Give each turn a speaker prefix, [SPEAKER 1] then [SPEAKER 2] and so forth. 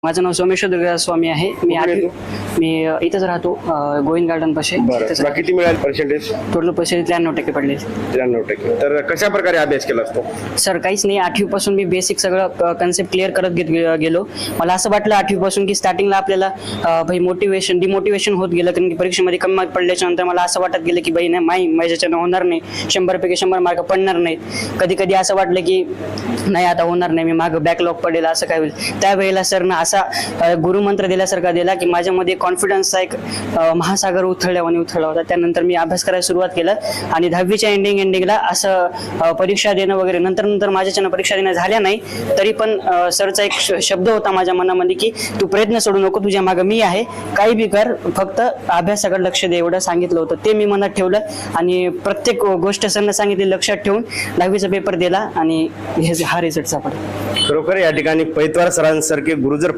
[SPEAKER 1] माझं नाव सोमेश्वर स्वामी आहे. मी इथंच राहतो, गोविंद गार्डन पाशी.
[SPEAKER 2] तुला किती मिळाले पर्सेंटेज?
[SPEAKER 1] टोटल पर्सेंटेज 93% पडले.
[SPEAKER 2] 93%. तर कशा प्रकारे अभ्यास केला असतो?
[SPEAKER 1] सर काहीच नाही, 8वी पासून मी बेसिक सगळं कन्सेप्ट क्लिअर करत गेलो. मला असं वाटलं 8वी पासून की स्टार्टिंगला आपल्याला डिमोटिवेशन होत गेलं, कारण की परीक्षेमध्ये कमी मार्क पडल्याच्या नंतर मला असं वाटत गेलं की बाई नाही माझ्याच्यानं होणार नाही, 100 पैकी 100 मार्क पडणार नाहीत. कधी कधी असं वाटलं की नाही आता होणार नाही, मी मागं बॅकलॉग पडेल, असं काय होईल. त्यावेळेला सरनं असा गुरुमंत्र दिल्यासारखा दिला की माझ्यामध्ये कॉन्फिडन्सचा एक महासागर उथळला होता. त्यानंतर मी अभ्यास करायला सुरुवात केलं आणि 10वीच्या एंडिंगला असं परीक्षा देणं वगैरे, नंतर माझ्याच्यानं परीक्षा देणं झाल्या नाही, तरी पण सरचा एक शब्द होता माझ्या मनामध्ये की तू प्रयत्न सोडू नको, तुझ्या मागं मी आहे, काही बी कर, फक्त अभ्यासाकडे लक्ष दे, एवढं सांगितलं होतं. ते मी मनात ठेवलं आणि प्रत्येक गोष्ट सरनं सांगितली लक्षात ठेवून 10वीचा पेपर दिला आणि हा रिझल्ट सापडला.
[SPEAKER 2] खरोखर या ठिकाणी पैतवार सरांसारखे गुरु जर